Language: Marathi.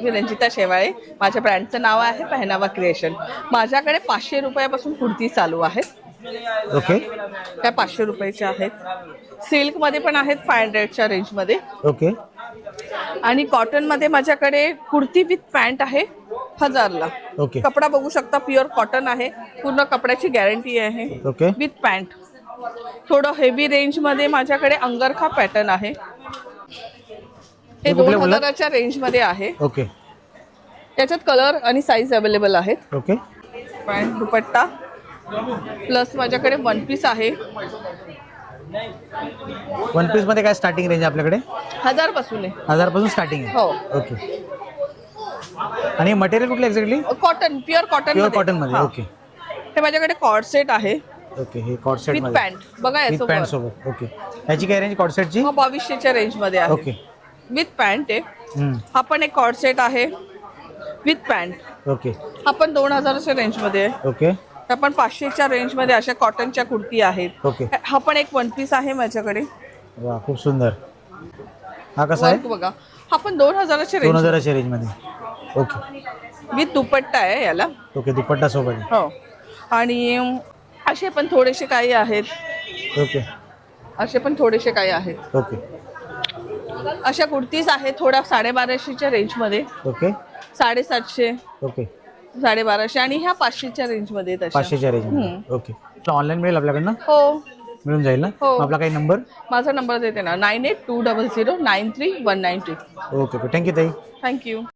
मी रंजिता शेवाळे. माझ्या ब्रँडचं नाव आहे पहनावा क्रिएशन. माझ्याकडे 500 रुपयापासून कुर्ती चालू आहेत. ओके त्या 500 रुपयाच्या आहेत. सिल्कमध्ये पण आहेत 500च्या रेंजमध्ये. ओके आणि कॉटनमध्ये माझ्याकडे कुर्ती विथ पॅन्ट आहे 1000ला. ओके कपडा बघू शकता, प्युअर कॉटन आहे. पूर्ण कपड्याची गॅरंटी आहे. Okay with pant. थोडं हेवी रेंजमध्ये माझ्याकडे अंगरखा पॅटर्न आहे. हे 2000च्या रेंजमध्ये आहे. ओके त्याच्यात कलर आणि साईज अवेलेबल आहेत. ओके पॅन्ट दुपट्टा प्लस माझ्याकडे वन पीस आहे. वन पीस मध्ये काय स्टार्टिंग रेंज आपल्याकडे? 1000 पासून आहे. 1000 पासून स्टार्टिंग आहे. हो. ओके. आणि मटेरियल कुठलं exactly? Cotton, pure cotton. Pure cotton मध्ये. ओके. हे माझ्याकडे कॉर्ड सेट आहे. ओके. हे कॉर्ड सेट विथ मध्ये पॅन्ट बघा विथ यासोबत. पॅन्ट सोबत. ओके. याची काय रेंज कॉर्ड सेटची? 2200च्या रेंजमध्ये आहे. ओके. विथ पॅन्ट आहे. हा पण एक कॉर्ड सेट आहे विथ पॅन्ट. ओके. हा पण 2000च्या रेंजमध्ये आहे. ओके. ह्या पण 500च्या रेंजमध्ये अशा कॉटनच्या कुर्ती आहेत. ओके. हा पण एक वन पीस आहे माझ्याकडे. वा खूप सुंदर. हा कसा आहे? वर्क बघा. हा पण 2000च्या रेंज. 2000च्या रेंज मध्ये. ओके. विथ दुपट्टा आहे याला. ओके. दुपट्टा सोबत. हो. आणि असे पण थोडेसे काही आहेत. ओके. असे पण थोडेसे काही आहेत. ओके. अशा कुर्तीज आहेत थोड्या 1250च्या रेंजमध्ये. ओके. 750. ओके. 1250 आणि ह्या 500च्या रेंजमध्ये आहेत अशा. 500च्या रेंज मध्ये. ओके. ऑनलाईन मिळेल आपल्याकडनं? हो. मिळून जाईल ना? हो. आपला काही नंबर? माझा नंबर देते ना 9820093192. ओके. थँक्यू ताई. थँक्यू.